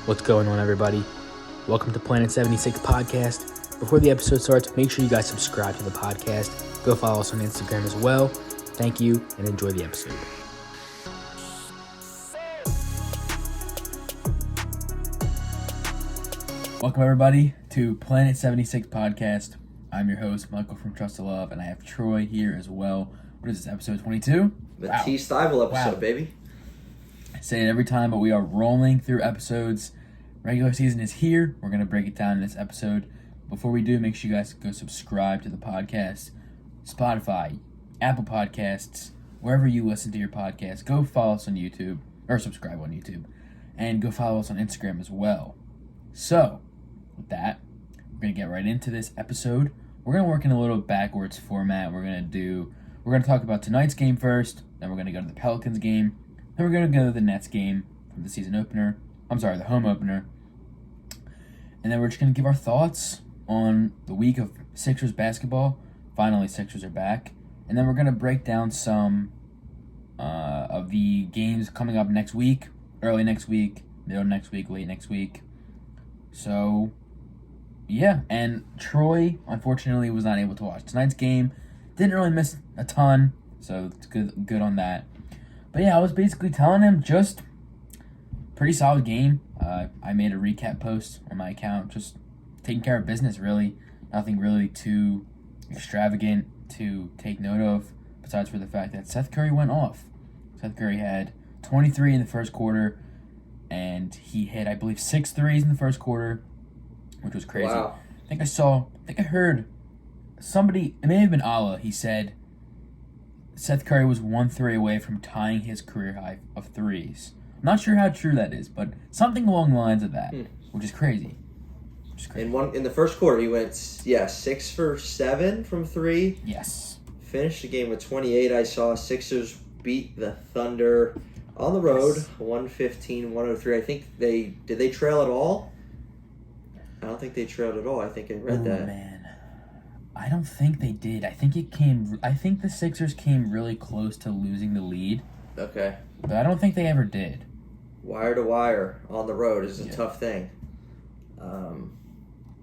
What's going on, everybody? Welcome to Planet 76 Podcast. Before the episode starts, make sure you guys subscribe to the podcast. Go follow us on Instagram as well. Thank you, and enjoy the episode. Welcome, everybody, to Planet 76 Podcast. I'm your host, Michael from Trust to Love, and I have Troy here as well. What is this, episode 22? The T-Stival episode, baby. I say it every time, but we are rolling through episodes. Regular season is here. We're going to break it down in this episode. Before we do, make sure you guys go subscribe to the podcast. Spotify, Apple Podcasts, wherever you listen to your podcast. Go follow us on YouTube, or subscribe on YouTube. And go follow us on Instagram as well. So, with that, we're going to get right into this episode. We're going to work in a little backwards format. We're going to talk about tonight's game first. Then we're going to go to the Pelicans game. Then we're going to go to the Nets game from the the home opener. And then we're just going to give our thoughts on the week of Sixers basketball. Finally, Sixers are back. And then we're going to break down some of the games coming up next week, early next week, middle next week, late next week. So, yeah. And Troy, unfortunately, was not able to watch tonight's game. Didn't really miss a ton, so it's good on that. But yeah, I was basically telling him just pretty solid game. I made a recap post on my account, just taking care of business, really. Nothing really too extravagant to take note of, besides for the fact that Seth Curry went off. Seth Curry had 23 in the first quarter, and he hit, I believe, 6 threes in the first quarter, which was crazy. Wow. I heard somebody, it may have been Allah, he said Seth Curry was 1 3 away from tying his career high of threes. I'm not sure how true that is, but something along the lines of that, which is crazy. In the first quarter, he went 6 for 7 from 3. Yes. Finished the game with 28. I saw Sixers beat the Thunder on the road, 115-103. I think did they trail at all? I don't think they trailed at all. I think I read that. Man. I don't think they did. I think the Sixers came really close to losing the lead. Okay. But I don't think they ever did. Wire to wire on the road is a tough thing.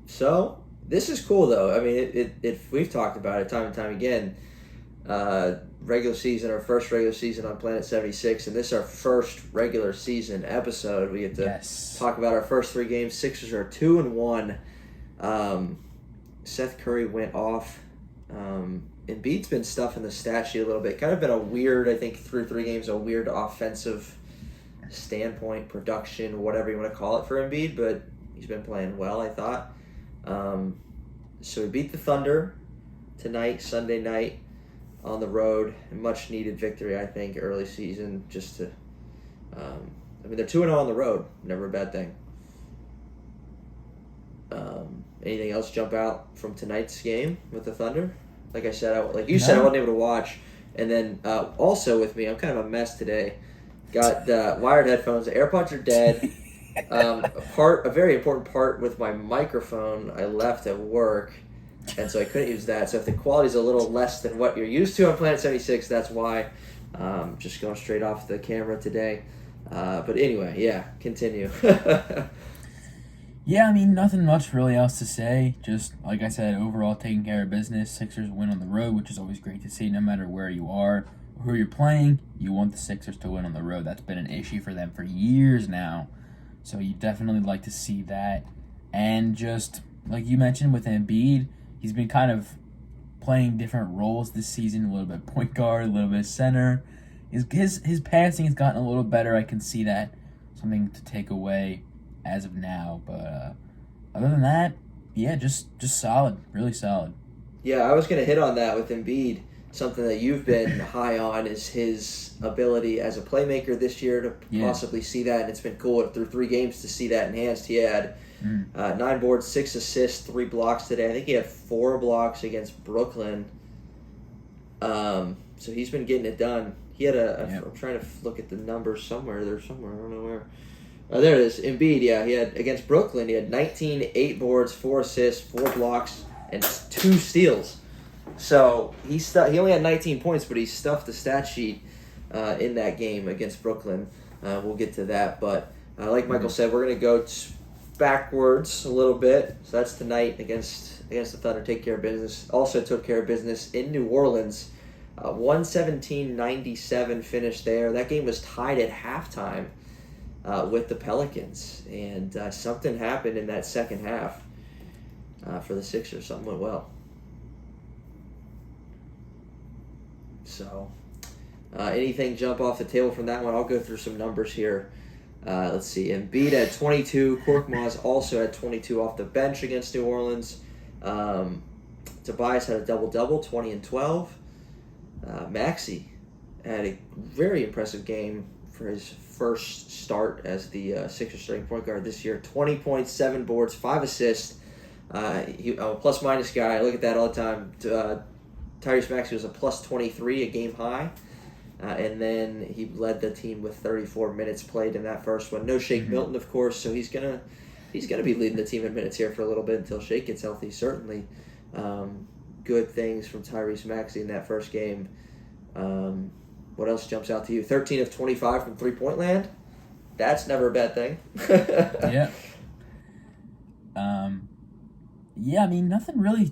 So this is cool though. I mean, we've talked about it time and time again. Regular season, our first regular season on Planet 76, and this is our first regular season episode. We get to talk about our first 3 games. Sixers are 2-1. Seth Curry went off. Embiid's been stuffing the stat sheet a little bit. Kind of been a weird, I think, through 3 games, a weird offensive standpoint, production, whatever you want to call it for Embiid, but he's been playing well, I thought. So we beat the Thunder tonight, Sunday night, on the road. A much-needed victory, I think, early season, just to... they're 2-0 on the road. Never a bad thing. Anything else jump out from tonight's game with the Thunder? Like I said, I wasn't able to watch. And then also with me, I'm kind of a mess today. Got wired headphones. The AirPods are dead. A very important part with my microphone I left at work, and so I couldn't use that. So if the quality's a little less than what you're used to on Planet 76, that's why. Just going straight off the camera today. But anyway, yeah, continue. Yeah, nothing much really else to say. Just, like I said, overall taking care of business. Sixers win on the road, which is always great to see no matter where you are or who you're playing. You want the Sixers to win on the road. That's been an issue for them for years now. So you definitely like to see that. And just, like you mentioned with Embiid, he's been kind of playing different roles this season. A little bit point guard, a little bit center. His passing has gotten a little better. I can see that. Something to take away as of now, but other than that, yeah, just solid, really solid. Yeah, I was going to hit on that with Embiid. Something that you've been high on is his ability as a playmaker this year to possibly see that, and it's been cool through 3 games to see that enhanced. He had 9 boards, 6 assists, 3 blocks today. I think he had 4 blocks against Brooklyn. So he's been getting it done. He had I'm trying to look at the numbers somewhere. I don't know where. There it is. Embiid, he had against Brooklyn. He had 19, 8 boards, 4 assists, 4 blocks, and 2 steals. So he only had 19 points, but he stuffed the stat sheet in that game against Brooklyn. We'll get to that, but Like Michael said, we're going to go backwards a little bit. So that's tonight against the Thunder. Take care of business. Also took care of business in New Orleans. 117-97 finish there. That game was tied at halftime with the Pelicans. And something happened in that second half for the Sixers. Something went well. So, anything jump off the table from that one? I'll go through some numbers here. Let's see. Embiid had 22. Korkmaz also had 22 off the bench against New Orleans. Tobias had a double-double, 20 and 12. Maxey had a very impressive game for his first start as the Sixers starting point guard this year. 20 points, 7 boards, 5 assists. He a plus-minus guy. I look at that all the time. Tyrese Maxey was a plus 23, a game high. And then he led the team with 34 minutes played in that first one. No Shake Milton, of course, so he's gonna be leading the team in minutes here for a little bit until Shake gets healthy. Certainly, good things from Tyrese Maxey in that first game. What else jumps out to you? 13 of 25 from three-point land. That's never a bad thing. Yeah. Yeah, I mean, nothing really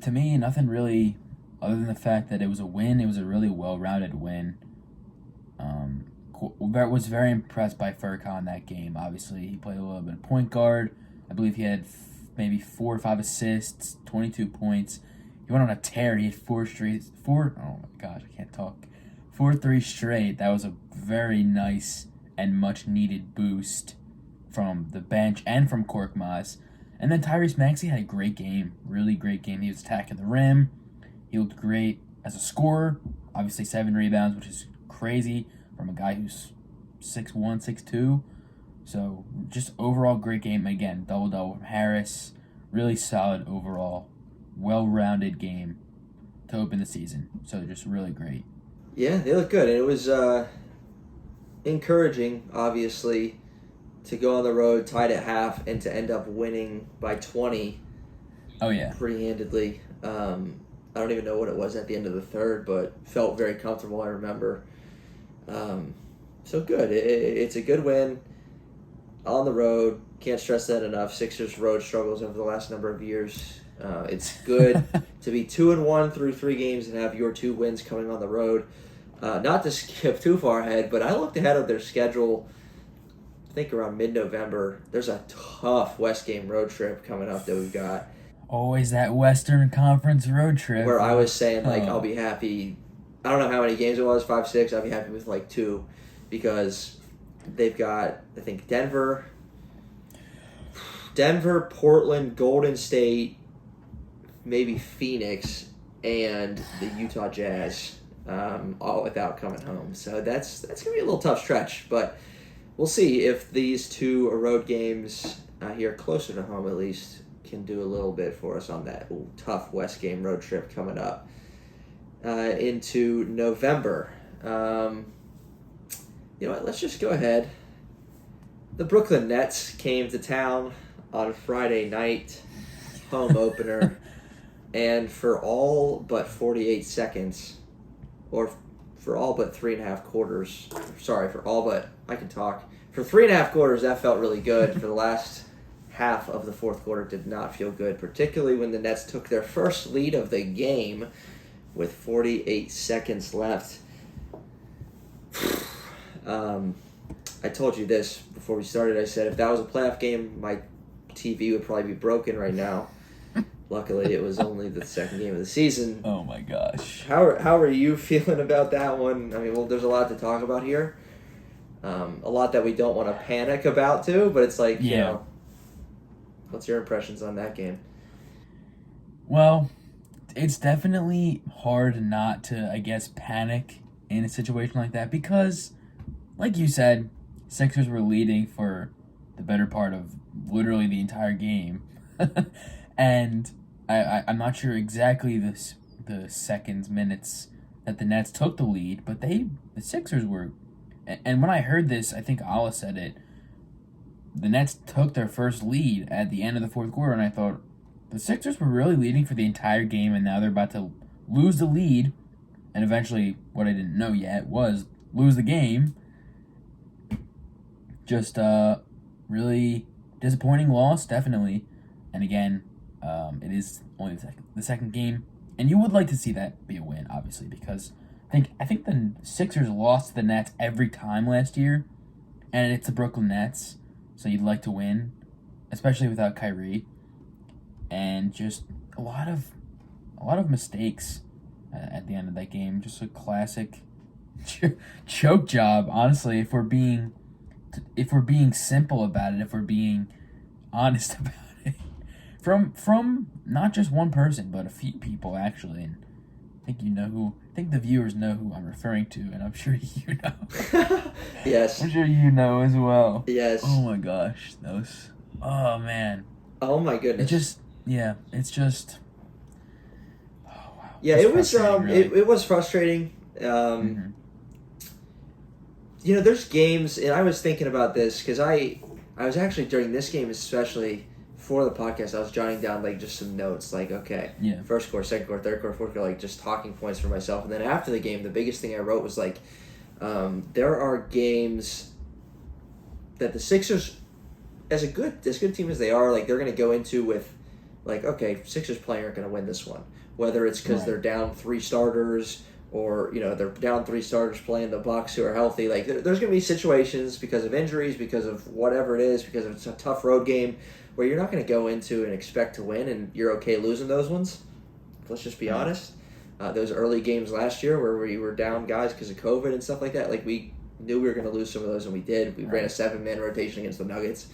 other than the fact that it was a win. It was a really well-rounded win. Was very impressed by Furkan in that game. Obviously, he played a little bit of point guard. I believe he had maybe 4 or 5 assists, 22 points. He went on a tear. He had 4 3 straight. That was a very nice and much-needed boost from the bench and from Korkmaz. And then Tyrese Maxey had a great game, really great game. He was attacking the rim. He looked great as a scorer. Obviously, 7 rebounds, which is crazy from a guy who's 6'1", 6'2". So, just overall great game. Again, double-double from Harris. Really solid overall, well-rounded game to open the season. So, just really great. Yeah, they look good. And it was encouraging, obviously, to go on the road tied at half and to end up winning by 20. Oh, yeah. Pretty handedly. I don't even know what it was at the end of the third, but felt very comfortable, I remember. So good. It's a good win on the road. Can't stress that enough. Sixers road struggles over the last number of years. It's good to be 2-1 through 3 games and have your 2 wins coming on the road. Not to skip too far ahead, but I looked ahead of their schedule. I think around mid-November. There's a tough West Game road trip coming up that we've got. Always that Western Conference road trip. Where I was saying, I'll be happy. I don't know how many games it was, 5, 6. I'll be happy with 2 because they've got, I think, Denver, Portland, Golden State, maybe Phoenix, and the Utah Jazz, all without coming home. So that's going to be a little tough stretch, but we'll see if these 2 road games here closer to home at least can do a little bit for us on that tough West Game road trip coming up into November. You know what? Let's just go ahead. The Brooklyn Nets came to town on Friday night, home opener, and for all but 48 seconds, or for all but 3.5 quarters, for 3.5 quarters, that felt really good. For the last half of the fourth quarter did not feel good, particularly when the Nets took their first lead of the game with 48 seconds left. I told you this before we started. I said if that was a playoff game, my TV would probably be broken right now. Luckily, it was only the second game of the season. Oh my gosh. How are you feeling about that one? I mean, well, there's a lot to talk about here. A lot that we don't want to panic about too, but it's like, you know, what's your impressions on that game? Well, it's definitely hard not to, I guess, panic in a situation like that because, like you said, Sixers were leading for the better part of literally the entire game. And I'm not sure exactly the seconds, minutes that the Nets took the lead, but the Sixers were... And when I heard this, I think Allah said it, the Nets took their first lead at the end of the fourth quarter, and I thought, the Sixers were really leading for the entire game, and now they're about to lose the lead, and eventually, what I didn't know yet was lose the game. Just really disappointing loss, definitely. And again, it is only the second game, and you would like to see that be a win, obviously, because I think the Sixers lost to the Nets every time last year, and it's the Brooklyn Nets, so you'd like to win, especially without Kyrie, and just a lot of mistakes at the end of that game. Just a classic choke job, honestly. If we're being simple about it, if we're being honest about it, from not just one person but a few people actually, and I think the viewers know who I'm referring to, and I'm sure you know. Yes. I'm sure you know as well. Yes. Oh my gosh, oh man. Oh my goodness. It's just. Oh wow. Yeah, It's it was frustrating, really. it was frustrating. You know, there's games, and I was thinking about this because I was actually during this game especially for the podcast, I was jotting down like just some notes, like okay, first quarter, second quarter, third quarter, fourth quarter, like just talking points for myself. And then after the game, the biggest thing I wrote was like, there are games that the Sixers, as good team as they are, like they're going to go into with, like okay, Sixers playing aren't going to win this one, whether it's because they're down 3 starters. Or, you know, they're down 3 starters playing the Bucks who are healthy. Like, there's going to be situations because of injuries, because of whatever it is, because it's a tough road game where you're not going to go into and expect to win and you're okay losing those ones. Let's just be honest. Those early games last year where we were down guys because of COVID and stuff like that, like, we knew we were going to lose some of those, and we did. We ran a 7-man rotation against the Nuggets.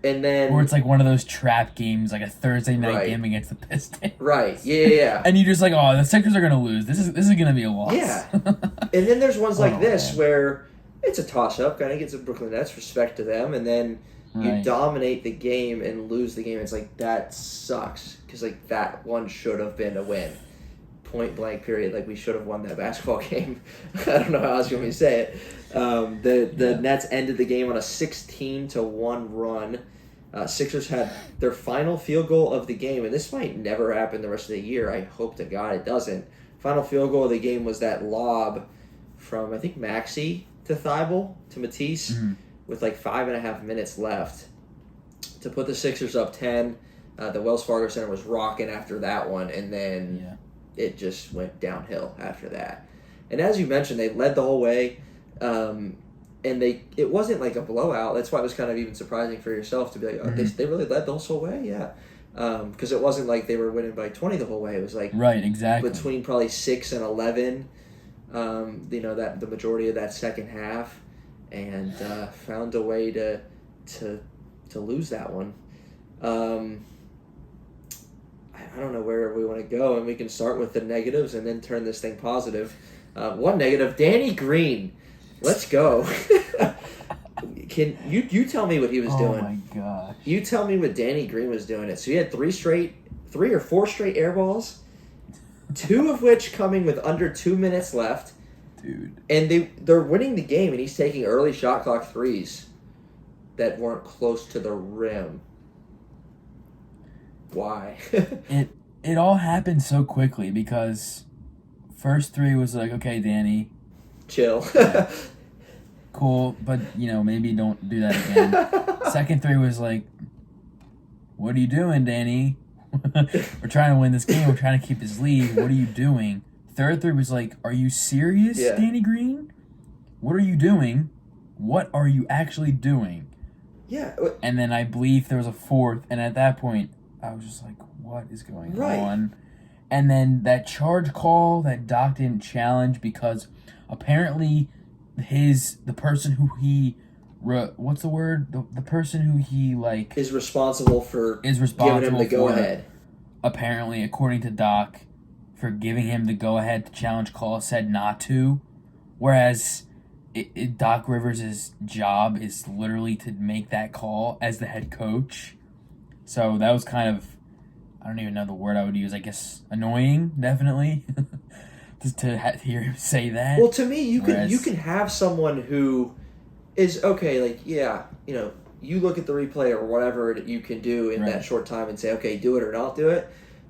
And then, or it's like one of those trap games, like a Thursday night game against the Pistons. Right. Yeah. And you're just like, oh, the Sixers are gonna lose. This is gonna be a loss. Yeah. And then there's ones like this where it's a toss up, kind of gets the Brooklyn Nets, respect to them, and then you dominate the game and lose the game. It's like that sucks because like that one should have been a win. Point blank period. Like we should have won that basketball game. I don't know how else you want me to say it. The Nets ended the game on a 16-1 run. Sixers had their final field goal of the game, and this might never happen the rest of the year. I hope to God it doesn't. Final field goal of the game was that lob from, I think, Maxey to Thibault to Matisse with like 5.5 minutes left to put the Sixers up 10. The Wells Fargo Center was rocking after that one, and then it just went downhill after that. And as you mentioned, they led the whole way. And it wasn't like a blowout. That's why it was kind of even surprising for yourself to be like, oh, they really led the whole way? Yeah. Because it wasn't like they were winning by 20 the whole way. It was like between probably 6 and 11, you know, that the majority of that second half, and found a way to lose that one. I don't know where we want to go, and we can start with the negatives and then turn this thing positive. One negative, Danny Green. Let's go. Can you tell me what he was doing? Oh my gosh. You tell me what Danny Green was doing. So he had 3 or 4 straight air balls, 2 of which coming with under 2 minutes left. Dude. And they're winning the game, and he's taking early shot clock threes that weren't close to the rim. Why? It all happened so quickly because first 3 was like, okay, Danny, chill. Cool, but maybe don't do that again. Second 3 was like, what are you doing, Danny? We're trying to win this game. We're trying to keep his lead. What are you doing? Third 3 was like, are you serious, Danny Green? What are you doing? What are you actually doing? Yeah. And then I believe there was a 4th, and at that point, I was just like, what is going on? And then that charge call that Doc didn't challenge because apparently the person who he what's the word? The person who he like is responsible for giving him the go ahead. Apparently, according to Doc, for giving him the go ahead to challenge call said not to, whereas Doc Rivers' job is literally to make that call as the head coach. So that was kind of, I don't even know the word I would use. I guess annoying, definitely. Just to hear him say that. Well, to me, you can have someone who is okay. Like, you look at the replay or whatever you can do in that short time and say, okay, do it or not do it.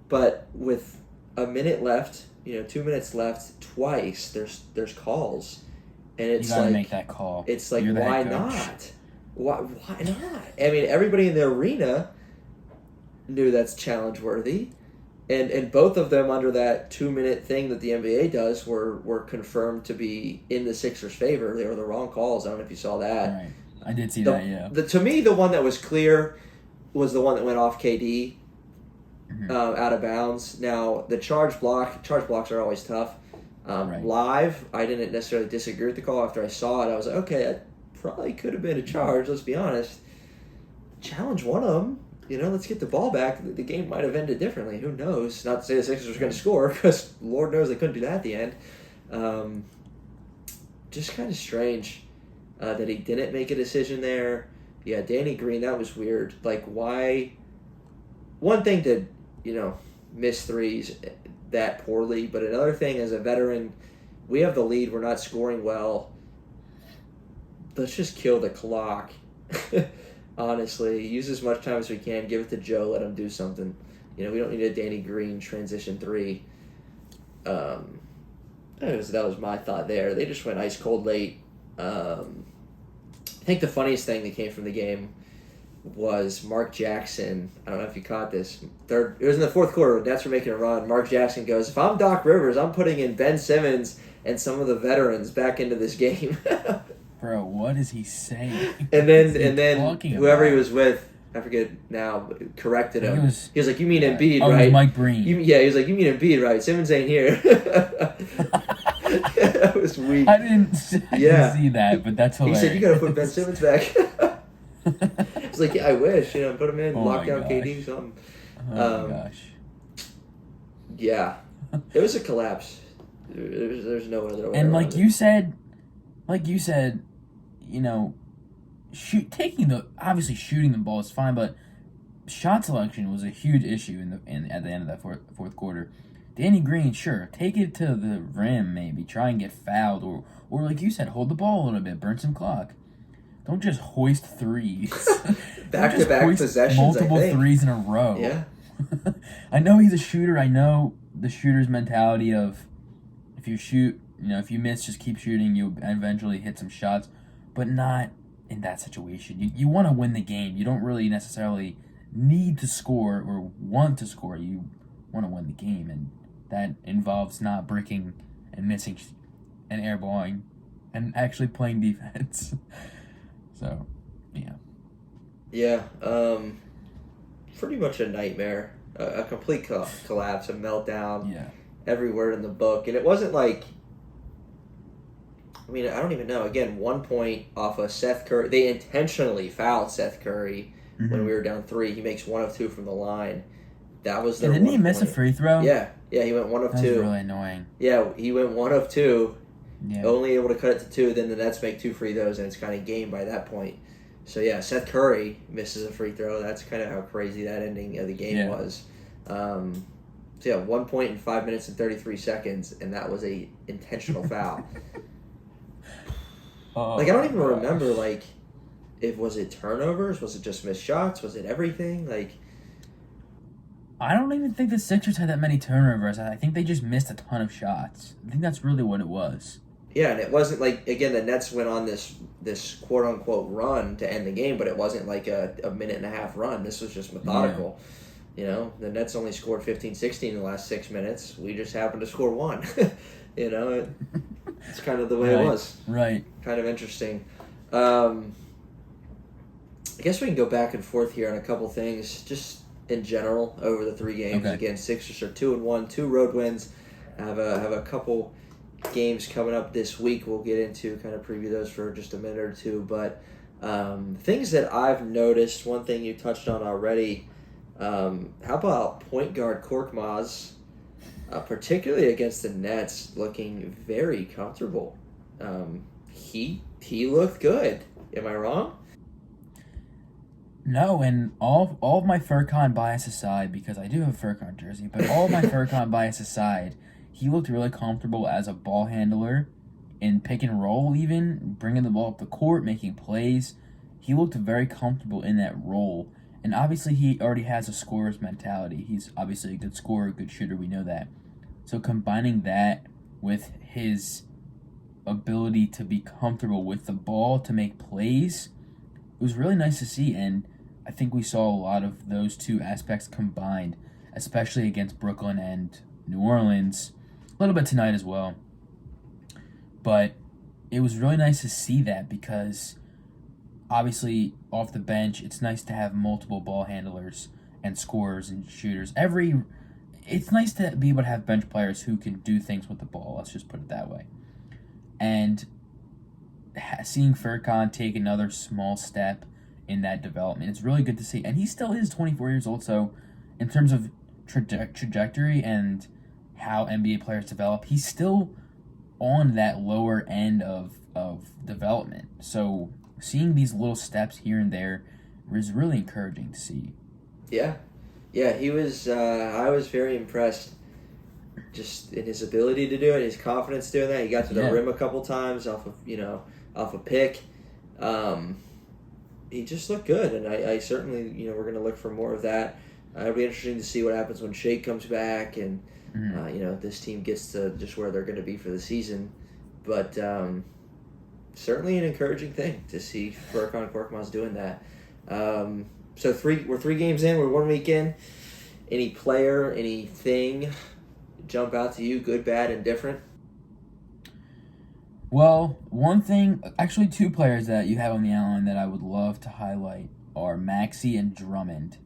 But with a minute left, 2 minutes left, twice there's calls, and it's you gotta like make that call. It's like, why not? Why not? I mean, everybody in the arena knew that's challenge worthy. And both of them under that 2-minute thing that the NBA does were confirmed to be in the Sixers' favor. They were the wrong calls. I don't know if you saw that. Right. I did see that, yeah. To me, the one that was clear was the one that went off KD out of bounds. Now, the charge blocks are always tough. Right. Live, I didn't necessarily disagree with the call. After I saw it, I was like, okay, that probably could have been a charge, let's be honest. Challenge one of them. Let's get the ball back. The game might have ended differently. Who knows? Not to say the Sixers were going to score, because Lord knows they couldn't do that at the end. Just kind of strange that he didn't make a decision there. Yeah, Danny Green, that was weird. Like, why? One thing to, miss threes that poorly, but another thing, as a veteran, we have the lead. We're not scoring well. Let's just kill the clock. Honestly, use as much time as we can. Give it to Joe. Let him do something. We don't need a Danny Green transition three. That was my thought there. They just went ice cold late. I think the funniest thing that came from the game was Mark Jackson. I don't know if you caught this. It was in the fourth quarter. Nets were making a run. Mark Jackson goes, "If I'm Doc Rivers, I'm putting in Ben Simmons and some of the veterans back into this game." Bro, what is he saying? And then whoever he was with, I forget now, corrected him. He was like, "You mean Embiid, right?" It was Mike Breen. He was like, "You mean Embiid, right? Simmons ain't here." That was weak. I didn't see that, but that's hilarious. He said, "You got to put Ben Simmons back." It's like, yeah, I wish. Put him in, lock down KD, something. Oh my gosh. Yeah. It was a collapse. There's no other way And around like you said, obviously shooting the ball is fine, but shot selection was a huge issue at the end of that fourth quarter. Danny Green, sure, take it to the rim, maybe try and get fouled, or like you said, hold the ball a little bit, burn some clock. Don't just hoist threes. Back-to-back possessions, multiple threes in a row. Yeah. I know he's a shooter. I know the shooter's mentality of if you shoot, if you miss, just keep shooting. You'll eventually hit some shots, but not in that situation. You want to win the game. You don't really necessarily need to score or want to score. You want to win the game, and that involves not bricking and missing and airballing and actually playing defense. So, yeah. Yeah, pretty much a nightmare. A complete collapse, a meltdown. Yeah. Every word in the book. And it wasn't like, I don't even know. Again, 1 point off of Seth Curry. They intentionally fouled Seth Curry when we were down 3. He makes 1 of 2 from the line. That was their Didn't he 1 miss point. A free throw? Yeah, he went 1 of 2. That was really annoying. Yeah, he went 1 of 2. Yeah. Only able to cut it to 2. Then the Nets make 2 free throws, and it's kind of game by that point. So, yeah, Seth Curry misses a free throw. That's kind of how crazy that ending of the game was. So, yeah, 1 point in 5 minutes and 33 seconds, and that was a intentional foul. I don't even remember, was it turnovers? Was it just missed shots? Was it everything? I don't even think the Sixers had that many turnovers. I think they just missed a ton of shots. I think that's really what it was. Yeah, and it wasn't again, the Nets went on this quote-unquote run to end the game, but it wasn't like a minute and a half run. This was just methodical. Yeah. The Nets only scored 15, 16 in the last 6 minutes. We just happened to score 1. It's kind of the way it was. Right. Kind of interesting. I guess we can go back and forth here on a couple things, just in general over the 3 games. Okay. Again, Sixers are 2-1, 2 road wins. I have a couple games coming up this week. We'll get into, kind of preview those for just a minute or two. But things that I've noticed, one thing you touched on already. How about point guard Korkmaz, particularly against the Nets, looking very comfortable? He looked good. Am I wrong? No, and all of my Furcon bias aside, because I do have a Furcon jersey, but all of my Furcon bias aside, he looked really comfortable as a ball handler in pick and roll, even bringing the ball up the court, making plays. He looked very comfortable in that role. And obviously he already has a scorer's mentality. He's obviously a good scorer, a good shooter. We know that. So combining that with his ability to be comfortable with the ball to make plays, was really nice to see, and I think we saw a lot of those two aspects combined, especially against Brooklyn and New Orleans, a little bit tonight as well. But it was really nice to see that because obviously off the bench, it's nice to have multiple ball handlers and scorers and shooters. It's nice to be able to have bench players who can do things with the ball. Let's just put it that way. And seeing Furkan take another small step in that development, it's really good to see. And he still is 24 years old, so in terms of trajectory and how NBA players develop, he's still on that lower end of development. So seeing these little steps here and there is really encouraging to see. Yeah, he was. I was very impressed, just in his ability to do it, his confidence doing that. He got to the rim a couple times off a pick. He just looked good, and I certainly we're going to look for more of that. It'll be interesting to see what happens when Shake comes back, and this team gets to just where they're going to be for the season. But certainly an encouraging thing to see Furkan Korkmaz doing that. So we're 3 games in, we're 1 week in. Any player, anything jump out to you, good, bad, and different? Well, one thing, actually 2 players that you have on the outline that I would love to highlight are Maxey and Drummond.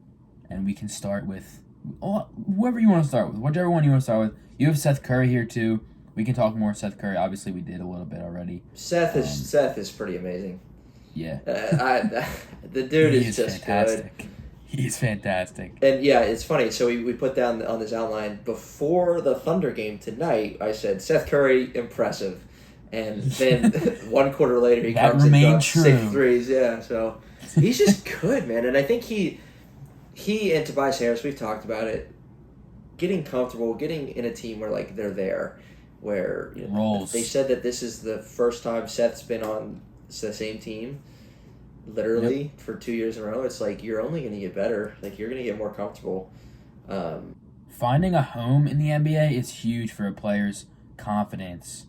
And we can start with whoever you want to start with, whichever one you want to start with. You have Seth Curry here too. We can talk more Seth Curry. Obviously, we did a little bit already. Seth is pretty amazing. Yeah. The dude is just fantastic. Good. He's fantastic. And yeah, it's funny. So we put down on this outline before the Thunder game tonight. I said Seth Curry impressive, and then 1 quarter later he comes and drops 6 threes. Yeah, so he's just good, man. And I think he and Tobias Harris, we've talked about it, getting comfortable, getting in a team where like they're there, where roles. They said that this is the first time Seth's been on the same team. Literally for 2 years in a row. It's like you're only going to get better. Like you're going to get more comfortable. Finding a home in the NBA is huge for a player's confidence.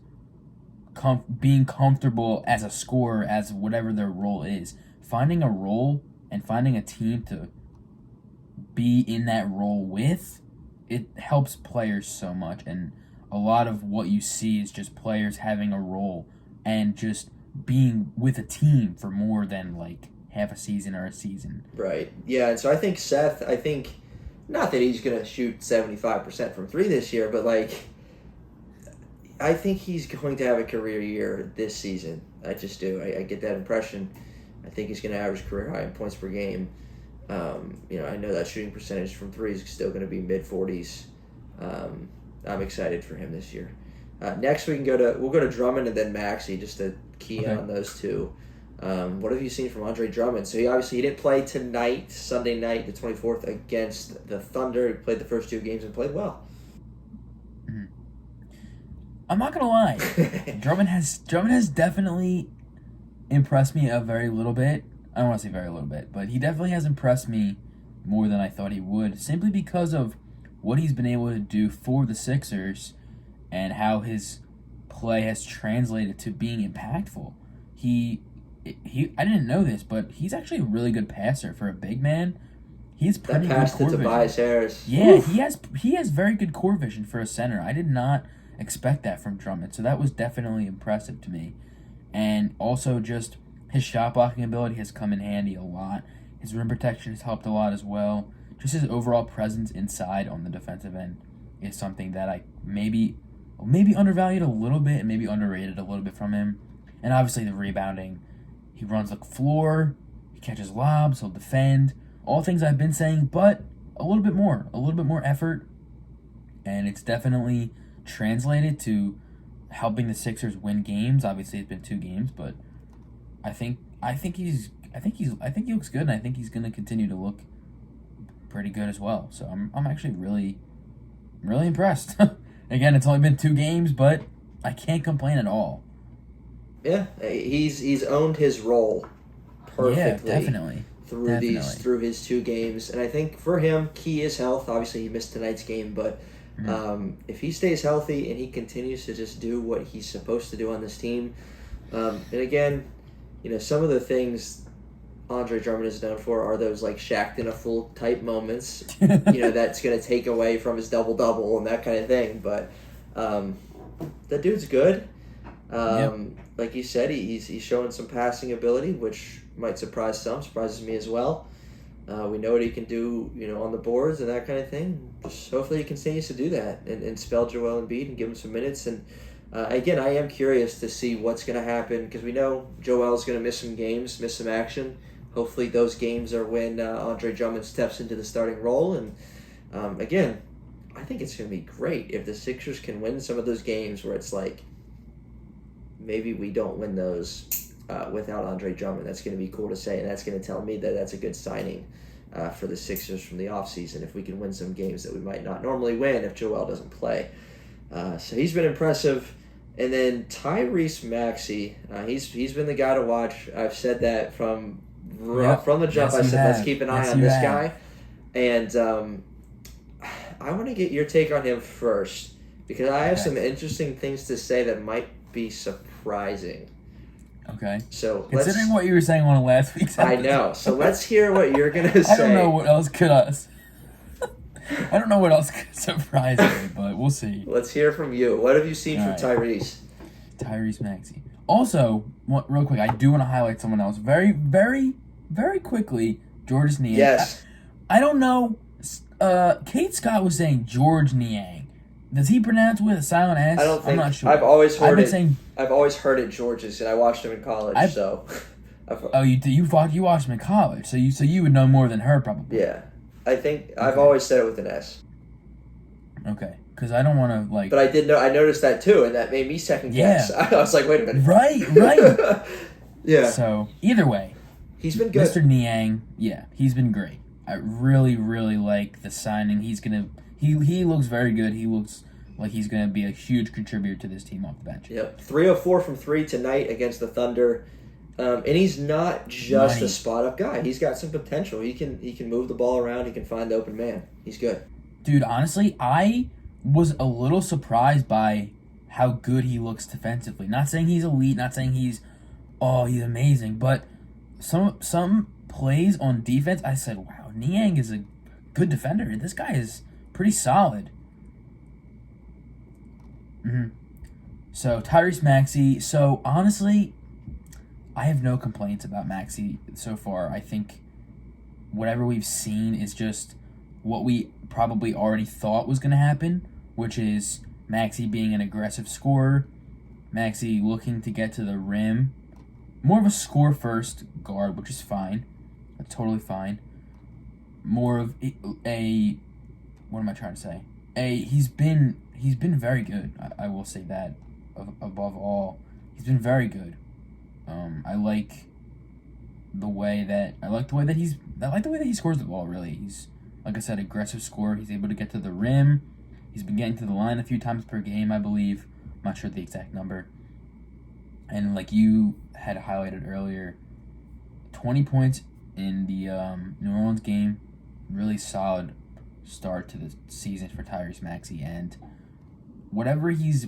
Being comfortable as a scorer, as whatever their role is. Finding a role and finding a team to be in that role with, it helps players so much. And a lot of what you see is just players having a role and just being with a team for more than like half a season or a season. Right. Yeah, and so I think Seth, not that he's going to shoot 75% from 3 this year, but like I think he's going to have a career year this season. I just do. I get that impression. I think he's going to average career high in points per game. I know that shooting percentage from 3 is still going to be mid-40s. I'm excited for him this year. Next, we'll go to Drummond and then Maxey, just to key on those 2. What have you seen from Andre Drummond? So he didn't play tonight, Sunday night, the 24th, against the Thunder. He played the first 2 games and played well. I'm not gonna lie, Drummond has definitely impressed me a very little bit. I don't want to say very little bit, but he definitely has impressed me more than I thought he would, simply because of what he's been able to do for the Sixers and how his play has translated to being impactful. I didn't know this, but he's actually a really good passer for a big man. He's pretty good core vision. Tobias Harris. Yeah, Oof. he has very good core vision for a center. I did not expect that from Drummond, so that was definitely impressive to me. And also just his shot blocking ability has come in handy a lot. His rim protection has helped a lot as well. Just his overall presence inside on the defensive end is something that I maybe undervalued a little bit and maybe underrated a little bit from him. And obviously the rebounding. He runs the floor, he catches lobs, he'll defend. All things I've been saying, but a little bit more effort. And it's definitely translated to helping the Sixers win games. Obviously it's been 2 games, but I think he looks good, and I think he's going to continue to look pretty good as well. So I'm actually really, really impressed. Again, it's only been 2 games, but I can't complain at all. Yeah, he's owned his role perfectly. Yeah, definitely. Through his 2 games, and I think for him, key is health. Obviously, he missed tonight's game, but if he stays healthy and he continues to just do what he's supposed to do on this team, and again, some of the things Andre Drummond is known for are those like Shaqtin' a Fool type moments. That's going to take away from his double-double and that kind of thing. But the dude's good. Like you said, he's showing some passing ability, which might surprise some, surprises me as well. We know what he can do, on the boards and that kind of thing. Just hopefully he continues to do that and spell Joel Embiid and give him some minutes. And again, I am curious to see what's going to happen because we know Joel's going to miss some games, miss some action. Hopefully those games are when Andre Drummond steps into the starting role. And again, I think it's going to be great if the Sixers can win some of those games where it's like, maybe we don't win those without Andre Drummond. That's going to be cool to say, and that's going to tell me that that's a good signing for the Sixers from the offseason if we can win some games that we might not normally win if Joel doesn't play. So he's been impressive. And then Tyrese Maxey, he's been the guy to watch. I've said that from the jump. I said, let's keep an eye on this guy. And I want to get your take on him first because I have some interesting things to say that might be surprising. Okay. So considering what you were saying on last week's episode. I know. So let's hear what you're going to say. I don't know what else could surprise me, but we'll see. Let's hear from you. What have you seen from Tyrese? Tyrese Maxey. Also, real quick, I do want to highlight someone else. Very, very, very quickly, George Niang. Yes. I don't know. Kate Scott was saying George Niang. Does he pronounce with a silent S? I don't think. I'm not sure. I've always heard it George's, and I watched him in college. You watched him in college, so you would know more than her probably. Yeah, I think I've always said it with an S. Okay, because I don't want to like. But I did know. I noticed that too, and that made me second guess. I was like, wait a minute. Right. Yeah. So either way, he's been good. Mr. Niang, he's been great. I really, really like the signing. He looks very good. He looks like he's going to be a huge contributor to this team off the bench. Yep. 3 of 4 from 3 tonight against the Thunder. And he's not just a spot-up guy. He's got some potential. He can move the ball around. He can find the open man. He's good. Dude, honestly, I was a little surprised by how good he looks defensively. Not saying he's elite, not saying he's amazing, but some plays on defense, I said, wow, Niang is a good defender. This guy is pretty solid. So, Tyrese Maxey. So, honestly, I have no complaints about Maxey so far. I think whatever we've seen is just what we probably already thought was going to happen, which is Maxey being an aggressive scorer, Maxey looking to get to the rim. More of a score-first guard, which is fine. That's totally fine. More of a what am I trying to say? He's been very good. I will say that. Above all, he's been very good. I like the way that he scores the ball. Really, he's, like I said, aggressive scorer. He's able to get to the rim. He's been getting to the line a few times per game, I believe. I'm not sure the exact number. And like you had highlighted earlier, 20 points in the New Orleans game. Really solid start to the season for Tyrese Maxey, and whatever he's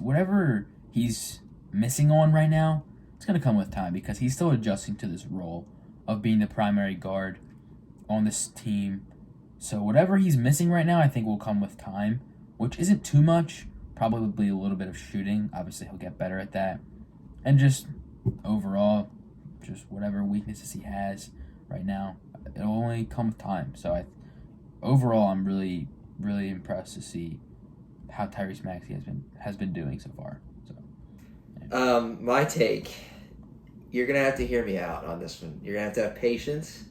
missing on right now, it's gonna come with time because he's still adjusting to this role of being the primary guard on this team. So whatever he's missing right now, I think will come with time, which isn't too much. Probably a little bit of shooting. Obviously, he'll get better at that, and just overall, just whatever weaknesses he has right now, it'll only come with time. So overall, I'm really, really impressed to see how Tyrese Maxey has been doing so far. So, yeah. My take, you're gonna have to hear me out on this one. You're gonna have to have patience.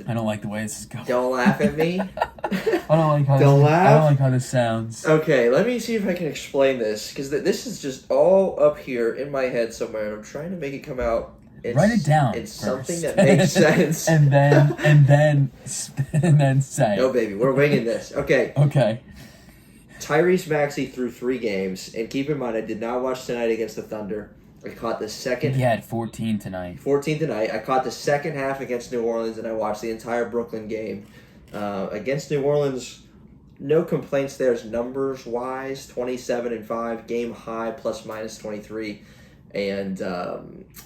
I don't like the way this is going. Don't laugh at me. I don't like how this sounds. Okay, let me see if I can explain this because this is just all up here in my head somewhere, and I'm trying to make it come out. Write it down. It's something that makes sense. and then say. No, baby, we're winging this. Okay. Okay. Tyrese Maxey threw 3 games, and keep in mind, I did not watch tonight against the Thunder. I caught the second. He had 14 tonight. 14 tonight. I caught the second half against New Orleans, and I watched the entire Brooklyn game. Against New Orleans, no complaints there numbers-wise. 27-5, game high, plus/minus 23, and a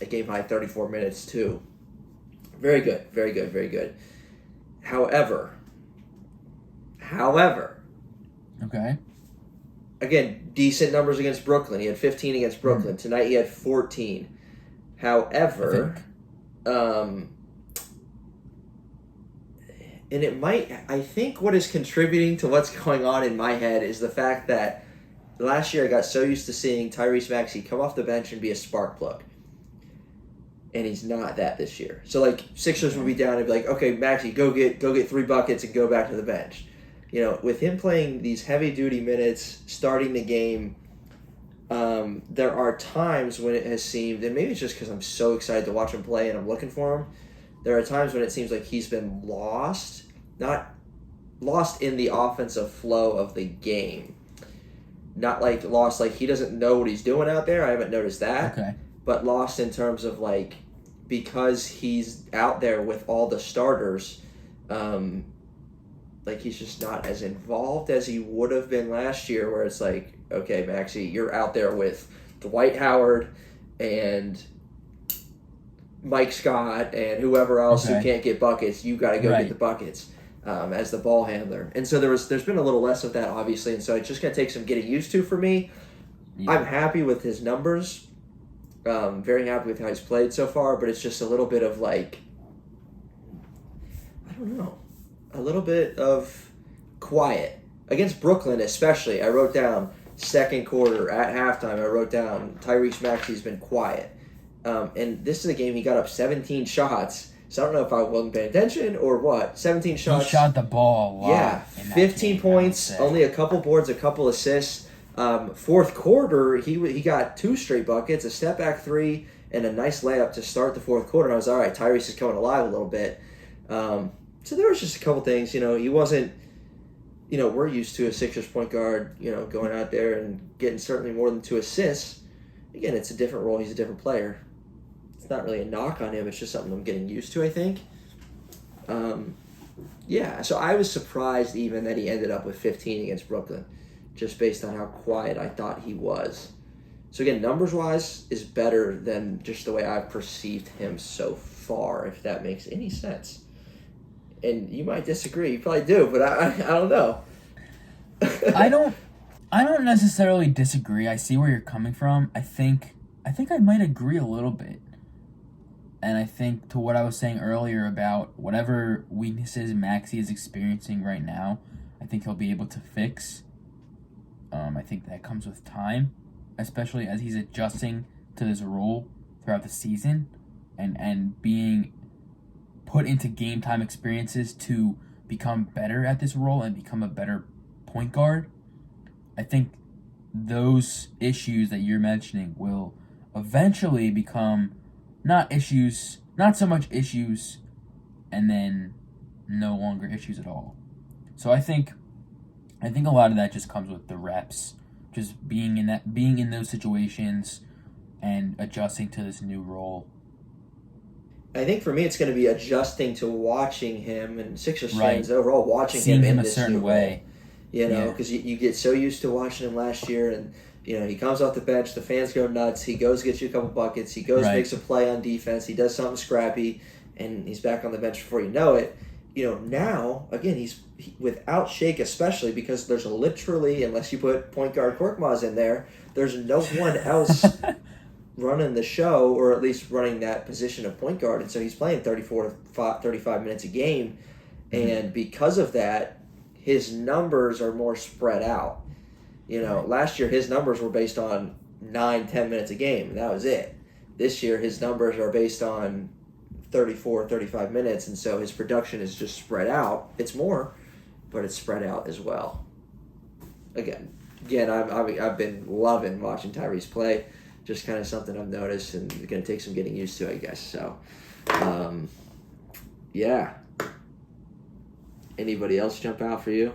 game high 34 minutes too. Very good, very good, very good. However, Okay. again, decent numbers against Brooklyn. He had 15 against Brooklyn. Tonight he had 14. However, and I think what is contributing to what's going on in my head is the fact that last year I got so used to seeing Tyrese Maxey come off the bench and be a spark plug. And he's not that this year. So, like, Sixers would be down and be like, okay, Maxey, go get 3 buckets and go back to the bench. You know, with him playing these heavy-duty minutes, starting the game, there are times when it has seemed, and maybe it's just because I'm so excited to watch him play and I'm looking for him, there are times when it seems like he's been lost, not lost in the offensive flow of the game. Not like lost, like he doesn't know what he's doing out there. I haven't noticed that. Okay. But lost in terms of, like, because he's out there with all the starters, like, he's just not as involved as he would have been last year, where it's like, okay, Maxey, you're out there with Dwight Howard and Mike Scott and whoever else who can't get buckets. You got to go get the buckets as the ball handler. And so there's been a little less of that, obviously, and so it's just going to take some getting used to for me. Yeah. I'm happy with his numbers. Very happy with how he's played so far, but it's just a little bit of, like, I don't know, a little bit of quiet. Against Brooklyn especially, I wrote down second quarter at halftime, I wrote down Tyrese Maxey's been quiet. And this is a game he got up 17 shots, so I don't know if I wasn't paying attention or what. 17 shots. He shot the ball a lot. Yeah, 15 points, only a couple boards, a couple assists. Fourth quarter, he got 2 straight buckets, a step back 3, and a nice layup to start the fourth quarter. I was all right. Tyrese is coming alive a little bit. So there was just a couple things. You know, he wasn't. You know, we're used to a Sixers point guard. You know, going out there and getting certainly more than 2 assists. Again, it's a different role. He's a different player. It's not really a knock on him. It's just something I'm getting used to, I think. Yeah. So I was surprised even that he ended up with 15 against Brooklyn, just based on how quiet I thought he was. So again, numbers-wise, is better than just the way I've perceived him so far, if that makes any sense. And you might disagree. You probably do, but I don't know. I don't necessarily disagree. I see where you're coming from. I think I might agree a little bit. And I think to what I was saying earlier about whatever weaknesses Maxey is experiencing right now, I think he'll be able to fix. I think that comes with time, especially as he's adjusting to this role throughout the season and being put into game time experiences to become better at this role and become a better point guard. I think those issues that you're mentioning will eventually become not so much issues and then no longer issues at all. So I think a lot of that just comes with the reps, just being in those situations and adjusting to this new role. I think for me it's going to be adjusting to watching him and Sixers fans overall watching seeing him in a this certain new way. Role. You know, because you get so used to watching him last year, and you know he comes off the bench, the fans go nuts. He goes gets you a couple buckets. He goes makes a play on defense. He does something scrappy, and he's back on the bench before you know it. You know, now again he's without Shake, especially because there's literally, unless you put point guard Korkmaz in there, there's no one else running the show, or at least running that position of point guard. And so he's playing 34 to 35 minutes a game. And because of that, his numbers are more spread out. You know, last year his numbers were based on 9-10 minutes a game, and that was it. This year his numbers are based on 34-35 minutes, and so his production is just spread out. It's more, but it's spread out as well. Again, I've been loving watching Tyrese play. Just kind of something I've noticed, and it's going to take some getting used to, I guess. So, yeah. Anybody else jump out for you?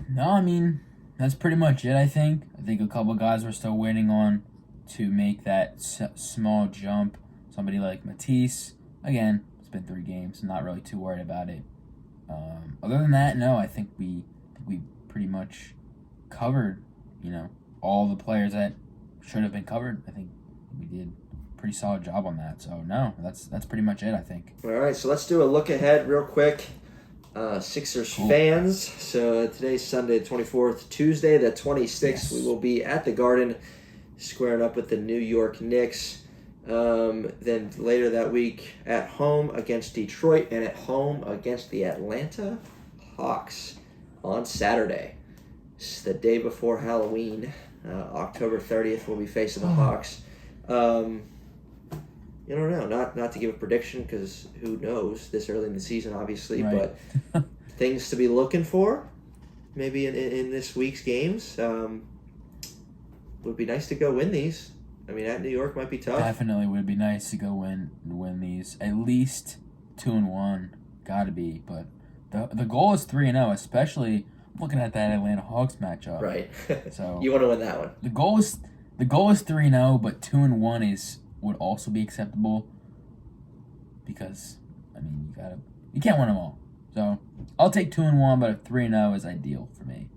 No, I mean, that's pretty much it, I think. I think a couple guys we're still waiting on to make that small jump. Somebody like Matisse. Again, it's been 3 games. I'm not really too worried about it. Other than that, no, I think we pretty much covered, you know, all the players that should have been covered. I think we did pretty solid job on that. So, no, that's pretty much it, I think. All right, so let's do a look ahead real quick. Sixers fans. So today's Sunday, 24th. Tuesday, the 26th, we will be at the Garden squaring up with the New York Knicks. Then later that week, at home against Detroit and at home against the Atlanta Hawks on Saturday. It's the day before Halloween. October 30th, we'll be facing the Hawks. You don't know, not to give a prediction because who knows this early in the season, obviously, right. But things to be looking for maybe in this week's games. Would be nice to go win these. I mean, at New York might be tough. Definitely would be nice to go win these. At least 2-1, gotta be. But the goal is 3-0, especially looking at that Atlanta Hawks matchup. Right. So you want to win that one. The goal is 3-0, but 2-1 would also be acceptable because I mean you can't win them all. So I'll take 2-1, but a 3-0 is ideal for me.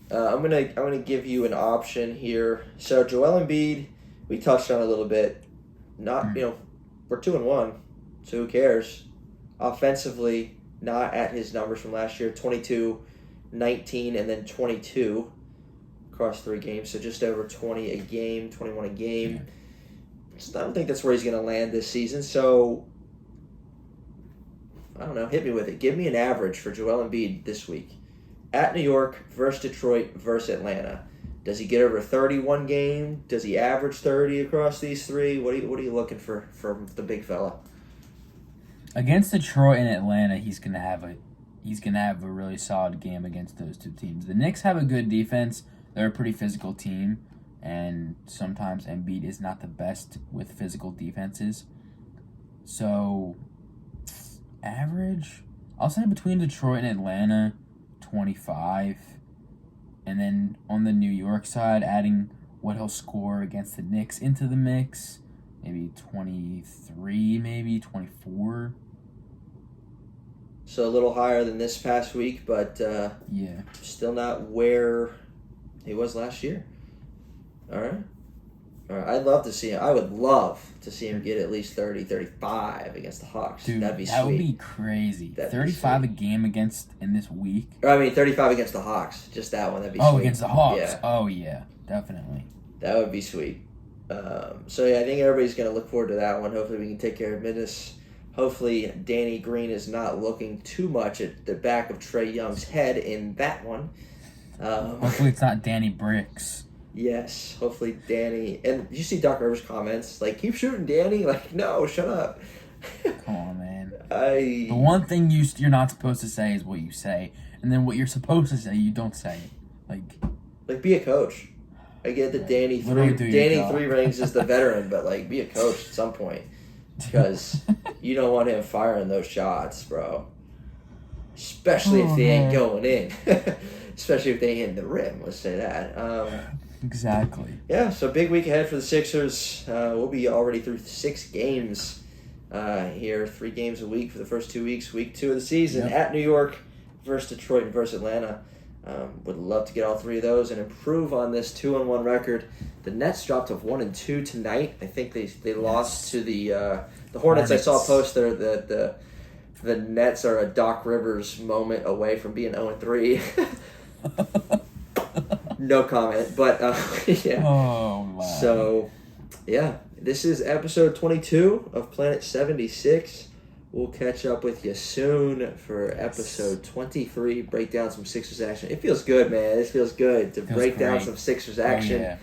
I'm gonna give you an option here. So Joel Embiid, we touched on a little bit. We're 2-1, so who cares? Offensively, not at his numbers from last year. 22, 19, and then 22 across 3 games. So just over 20 a game, 21 a game. I don't think that's where he's going to land this season. So I don't know. Hit me with it. Give me an average for Joel Embiid this week. At New York versus Detroit versus Atlanta. Does he get over 31 game? Does he average 30 across these 3? What are you looking for from the big fella? Against Detroit and Atlanta, he's gonna have a really solid game against those 2 teams. The Knicks have a good defense. They're a pretty physical team, and sometimes Embiid is not the best with physical defenses. So average, I'll say between Detroit and Atlanta, 25. And then on the New York side, adding what he'll score against the Knicks into the mix, maybe 23, maybe 24. So a little higher than this past week, but still not where he was last year. All right. I'd love to see him. I would love to see him get at least 30, 35 against the Hawks. Dude, that'd be sweet. That would be crazy. 35 a game in this week. 35 against the Hawks. Just that one. That'd be sweet. Oh, against the Hawks. Yeah. Oh, yeah. Definitely. That would be sweet. I think everybody's going to look forward to that one. Hopefully we can take care of business. Hopefully Danny Green is not looking too much at the back of Trae Young's head in that one. Hopefully it's not Danny Bricks. Yes, hopefully Danny. And did you see Doc Rivers' comments? Like, keep shooting, Danny. Like, no, shut up. Come on, man. The one thing you're not supposed to say is what you say, and then what you're supposed to say, you don't say. Like be a coach. I get that Danny 3 rings is the veteran, but be a coach at some point because you don't want him firing those shots, bro. Especially if they ain't going in. Especially if they ain't hitting the rim. Let's say that. Exactly. Yeah, so big week ahead for the Sixers. We'll be already through 6 games here, 3 games a week for the first 2 weeks. Week 2 of the season at New York versus Detroit and versus Atlanta. Would love to get all 3 of those and improve on this 2-1 record. The Nets dropped to 1-2 tonight. I think they lost to the Hornets. I saw a post there that the Nets are a Doc Rivers moment away from being 0-3. No comment, but yeah. Oh my. So, yeah, this is episode 22 of Planet 76. We'll catch up with you soon for episode 23. Break down some Sixers action. It feels good, man. It feels good to break down some Sixers action. Oh, yeah.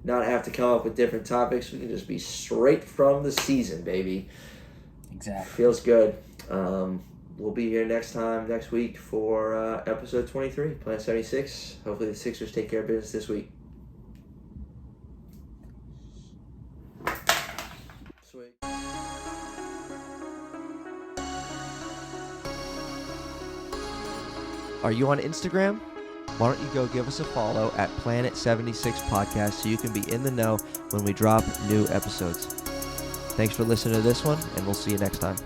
Not have to come up with different topics. We can just be straight from the season, baby. Exactly. Feels good. We'll be here next week for episode 23, Planet 76. Hopefully the Sixers take care of business this week. Sweet. Are you on Instagram? Why don't you go give us a follow at Planet 76 Podcast so you can be in the know when we drop new episodes. Thanks for listening to this one, and we'll see you next time.